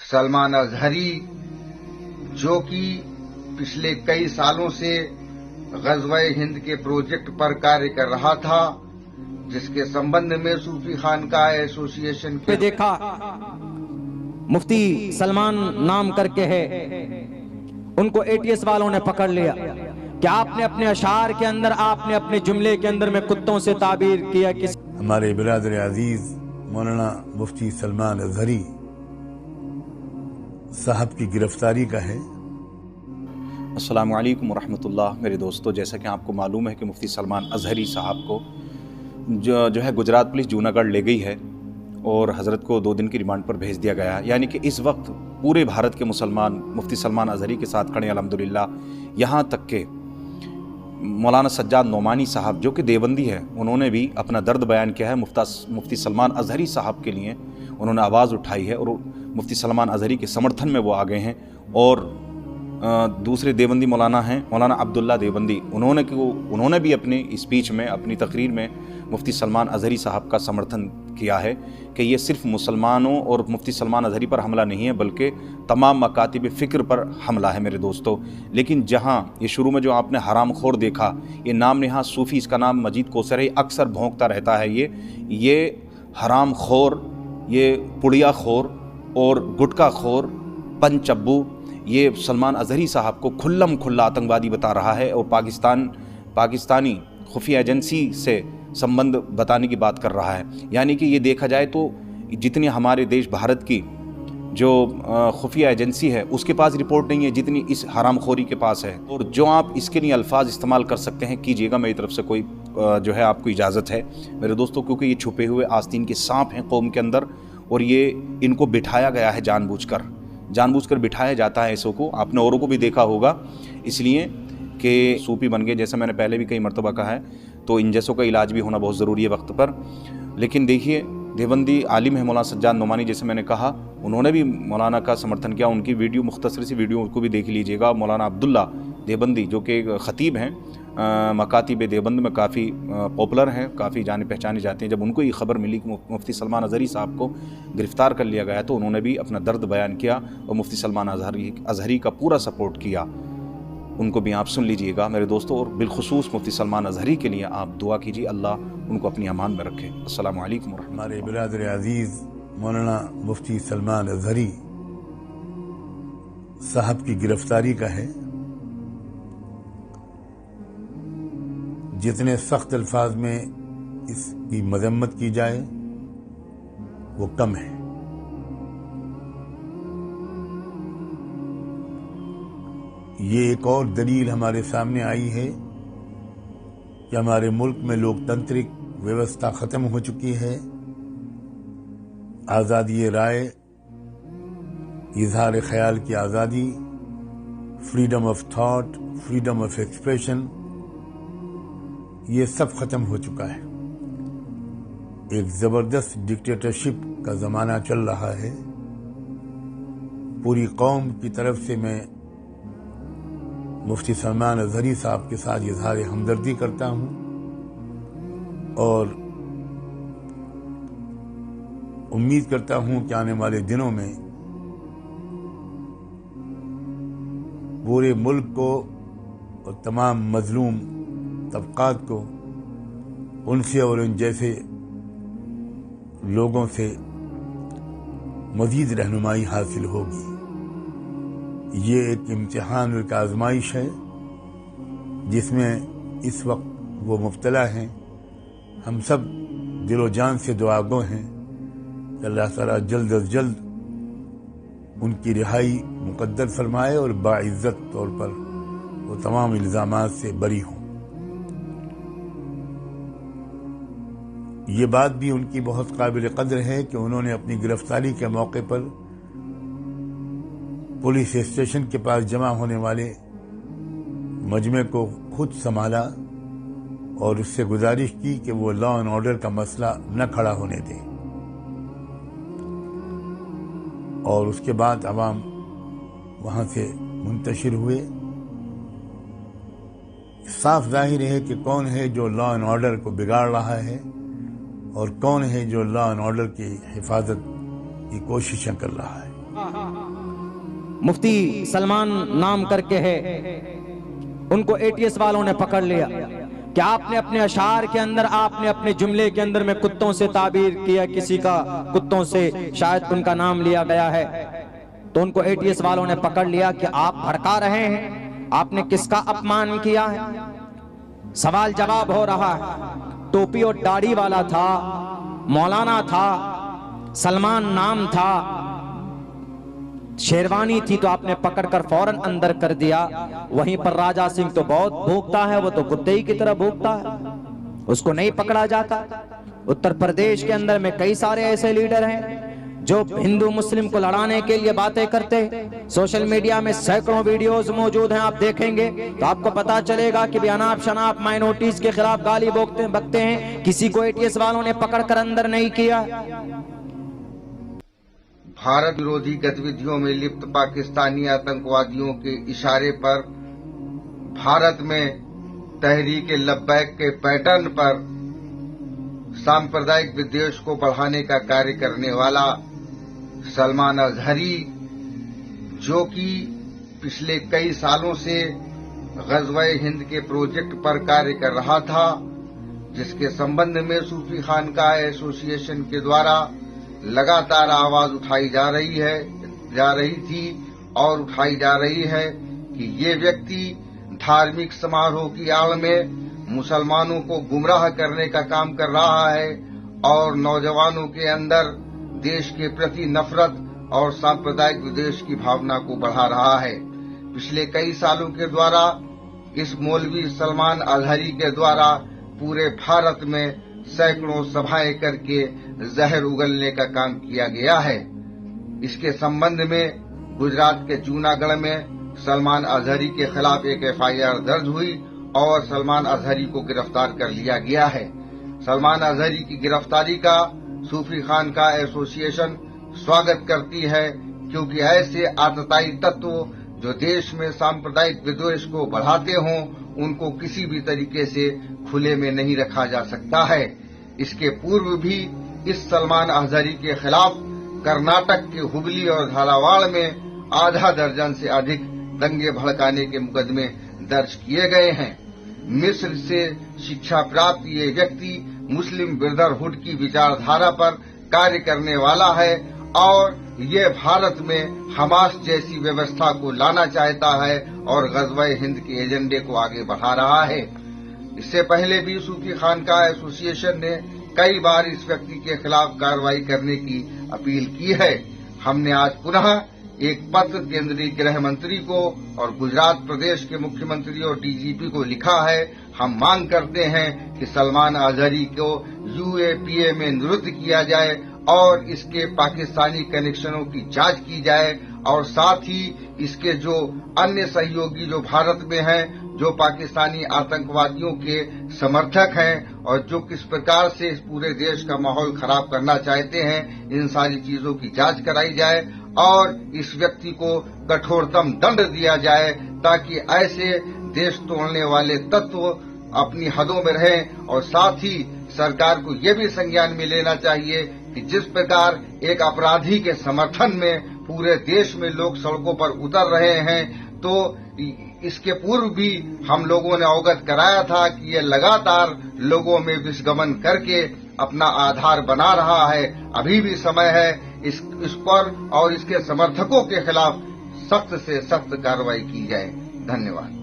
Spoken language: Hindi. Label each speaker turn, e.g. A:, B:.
A: सलमान अजहरी, जो कि पिछले कई सालों से ग़ज़वा-ए हिंद के प्रोजेक्ट पर कार्य कर रहा था, जिसके संबंध में सूफी खानकाह एसोसिएशन के
B: देखा मुफ्ती सलमान नाम करके है, उनको एटीएस वालों ने पकड़ लिया कि आपने अपने अशार के अंदर, आपने अपने जुमले के अंदर में कुत्तों से ताबीर किया।
C: हमारे बिरादर अजीज मौलाना मुफ्ती सलमान अजहरी साहब की गिरफ्तारी का है।
D: अस्सलामु अलैकुम रहमतुल्लाह। मेरे दोस्तों, जैसा कि आपको मालूम है कि मुफ्ती सलमान अजहरी साहब को जो है गुजरात पुलिस जूनागढ़ ले गई है और हज़रत को 2 दिन की रिमांड पर भेज दिया गया है। यानी कि इस वक्त पूरे भारत के मुसलमान मुफ्ती सलमान अजहरी के साथ खड़े अल्हम्दुलिल्लाह। यहाँ तक के मौलाना सज्जाद नोमानी साहब, जो कि देवबंदी है, उन्होंने भी अपना दर्द बयान किया है। मुफ्ती सलमान अजहरी साहब के लिए उन्होंने आवाज़ उठाई है और मुफ्ती सलमान अजहरी के समर्थन में वो आ गए हैं। और दूसरे देवबंदी मौलाना हैं, मौलाना अब्दुल्ला देवबंदी, उन्होंने भी अपनी स्पीच में, अपनी तकरीर में मुफ्ती सलमान अजहरी साहब का समर्थन किया है कि ये सिर्फ मुसलमानों और मुफ्ती सलमान अजहरी पर हमला नहीं है, बल्कि तमाम मकातिब फ़िक्र पर हमला है मेरे दोस्तों। लेकिन जहाँ ये शुरू में जो आपने हराम खोर देखा, ये नाम नेहा सूफ़ी, इसका नाम मजीद कोसर है, अक्सर भौंकता रहता है। ये हराम खोर, ये पुड़िया खोर और गुटका खोर, पंचब्बू, ये सलमान अजहरी साहब को खुल्लम खुल्ला आतंकवादी बता रहा है और पाकिस्तानी खुफिया एजेंसी से संबंध बताने की बात कर रहा है। यानी कि ये देखा जाए तो जितनी हमारे देश भारत की जो खुफिया एजेंसी है उसके पास रिपोर्ट नहीं है जितनी इस हरामखोरी के पास है। और जो आप इसके लिए अल्फाज इस्तेमाल कर सकते हैं, कीजिएगा, मेरी तरफ से कोई जो है आपको इजाज़त है मेरे दोस्तों, क्योंकि ये छुपे हुए आस्तीन के सांप हैं कौम के अंदर और ये इनको बिठाया गया है जानबूझकर बिठाया जाता है ऐसों को। आपने औरों को भी देखा होगा, इसलिए कि सूफी बन गए, जैसे मैंने पहले भी कई मरतबा कहा है, तो इन जैसों का इलाज भी होना बहुत ज़रूरी है वक्त पर। लेकिन देखिए, देवबंदी आलिम है मौलाना सज्जाद नोमानी, जैसे मैंने कहा, उन्होंने भी मौलाना का समर्थन किया। उनकी वीडियो, मुख्तसर सी वीडियो को भी देख लीजिएगा। मौलाना अब्दुल्ला देवबंदी, जो कि एक ख़तीब हैं, मकातिब देवबंद में काफ़ी पॉपुलर हैं, काफ़ी जाने पहचाने जाते हैं। जब उनको ये खबर मिली कि मुफ्ती सलमान अजहरी साहब को गिरफ़्तार कर लिया गया, तो उन्होंने भी अपना दर्द बयान किया और मुफ्ती सलमान अजहरी का पूरा सपोर्ट किया। उनको भी आप सुन लीजिएगा मेरे दोस्तों, और बिलखुसूस मुफ्ती सलमान अजहरी के लिए आप दुआ कीजिए, अल्लाह उनको अपनी अमान में रखे। अस्सलामु अलैकुम।
C: हमारे बिरादर अजीज़ मौलाना मुफ्ती सलमान अजहरी साहब की गिरफ्तारी का है। जितने सख्त अल्फाज में इसकी मजम्मत की जाए वो कम है। ये एक और दलील हमारे सामने आई है कि हमारे मुल्क में लोकतांत्रिक व्यवस्था खत्म हो चुकी है। आज़ादी राय, इजहार ख्याल की आज़ादी, freedom of thought, freedom of expression, ये सब खत्म हो चुका है। एक जबरदस्त डिक्टेटरशिप का जमाना चल रहा है। पूरी कौम की तरफ से मैं मुफ्ती सलमान अजहरी साहब के साथ इजहार हमदर्दी करता हूं और उम्मीद करता हूं कि आने वाले दिनों में पूरे मुल्क को और तमाम मजलूम तबकात को उनसे और उन जैसे लोगों से मजीद रहनुमाई हासिल होगी। ये एक इम्तिहान और एक आजमाइश है जिसमें इस वक्त वो मुब्तला हैं। हम सब दिलो जान से दुआगो हैं कि अल्लाह ताला जल्द अज जल्द उनकी रिहाई मुकद्दर फरमाए और बाइज्जत तौर पर वो तमाम इल्ज़ामात से बरी हों। ये बात भी उनकी बहुत काबिल कद्र है कि उन्होंने अपनी गिरफ्तारी के मौके पर पुलिस स्टेशन के पास जमा होने वाले मजमे को खुद संभाला और उससे गुजारिश की कि वो लॉ एंड ऑर्डर का मसला न खड़ा होने दें। और उसके बाद अवाम वहां से मुंतशिर हुए। साफ जाहिर है कि कौन है जो लॉ एंड ऑर्डर को बिगाड़ रहा है और कौन है जो लॉ एंड ऑर्डर की हिफाजत की कोशिशें कर रहा है।
B: मुफ्ती सलमान नाम करके है, उनको एटीएस वालों ने पकड़ लिया कि आपने अपने अशार के अंदर, आपने अपने जुमले के अंदर में कुत्तों से ताबीर किया, किसी का कुत्तों से शायद उनका नाम लिया गया है। तो उनको एटीएस वालों ने पकड़ लिया कि आप भड़का रहे हैं, आपने किसका अपमान किया है। सवाल जवाब हो रहा है। टोपी और दाढ़ी वाला था, मौलाना था, सलमान नाम था, शेरवानी थी, तो आपने पकड़कर फौरन अंदर कर दिया। वहीं पर राजा सिंह तो बहुत भूखता है, वो तो कुत्ते ही की तरह भूखता है, उसको नहीं पकड़ा जाता। उत्तर प्रदेश के अंदर में कई सारे ऐसे लीडर हैं जो हिंदू मुस्लिम को लड़ाने के लिए बातें करते हैं। सोशल मीडिया में सैकड़ों वीडियोस मौजूद हैं, आप देखेंगे तो आपको पता चलेगा कि भी अनाप शनाप माइनॉरिटीज के खिलाफ गाली बकते हैं। किसी को एटीएस वालों ने पकड़कर अंदर नहीं किया।
A: भारत विरोधी गतिविधियों में लिप्त पाकिस्तानी आतंकवादियों के इशारे पर भारत में तहरीक लब्बैक के पैटर्न पर सांप्रदायिक विद्वेष को बढ़ाने का कार्य करने वाला सलमान अजहरी, जो कि पिछले कई सालों से ग़ज़वा-ए हिंद के प्रोजेक्ट पर कार्य कर रहा था, जिसके संबंध में सूफी खानकाह एसोसिएशन के द्वारा लगातार आवाज उठाई जा रही थी और उठाई जा रही है कि ये व्यक्ति धार्मिक समारोह की आड़ में मुसलमानों को गुमराह करने का काम कर रहा है और नौजवानों के अंदर देश के प्रति नफरत और सांप्रदायिक विद्वेष की भावना को बढ़ा रहा है। पिछले कई सालों के द्वारा इस मौलवी सलमान अजहरी के द्वारा पूरे भारत में सैकड़ों सभाएं करके जहर उगलने का काम किया गया है। इसके संबंध में गुजरात के जूनागढ़ में सलमान अजहरी के खिलाफ एक एफआईआर दर्ज हुई और सलमान अजहरी को गिरफ्तार कर लिया गया है। सलमान अजहरी की गिरफ्तारी का सूफी खानकाह एसोसिएशन स्वागत करती है, क्योंकि ऐसे आतताई तत्व जो देश में सांप्रदायिक विद्वेष को बढ़ाते हों, उनको किसी भी तरीके से खुले में नहीं रखा जा सकता है। इसके पूर्व भी इस सलमान अजहरी के खिलाफ कर्नाटक के हुबली और धारावाड़ में आधा दर्जन से अधिक दंगे भड़काने के मुकदमे दर्ज किए गए हैं। मिस्र से शिक्षा प्राप्त ये व्यक्ति मुस्लिम ब्रदरहुड की विचारधारा पर कार्य करने वाला है और ये भारत में हमास जैसी व्यवस्था को लाना चाहता है और ग़ज़वा-ए हिंद के एजेंडे को आगे बढ़ा रहा है। इससे पहले भी सूफी खानकाह एसोसिएशन ने कई बार इस व्यक्ति के खिलाफ कार्रवाई करने की अपील की है। हमने आज पुनः एक पत्र केंद्रीय गृह मंत्री को और गुजरात प्रदेश के मुख्यमंत्री और डीजीपी को लिखा है। हम मांग करते हैं कि सलमान अजहरी को यूएपीए में निरुद्ध किया जाए और इसके पाकिस्तानी कनेक्शनों की जांच की जाए और साथ ही इसके जो अन्य सहयोगी जो भारत में हैं, जो पाकिस्तानी आतंकवादियों के समर्थक हैं और जो किस प्रकार से इस पूरे देश का माहौल खराब करना चाहते हैं, इन सारी चीजों की जांच कराई जाए और इस व्यक्ति को कठोरतम दंड दिया जाए, ताकि ऐसे देश तोड़ने वाले तत्व अपनी हदों में रहें। और साथ ही सरकार को ये भी संज्ञान में लेना चाहिए कि जिस प्रकार एक अपराधी के समर्थन में पूरे देश में लोग सड़कों पर उतर रहे हैं, तो इसके पूर्व भी हम लोगों ने अवगत कराया था कि ये लगातार लोगों में विषगमन करके अपना आधार बना रहा है। अभी भी समय है इस पर और इसके समर्थकों के खिलाफ सख्त से सख्त कार्रवाई की जाए। धन्यवाद।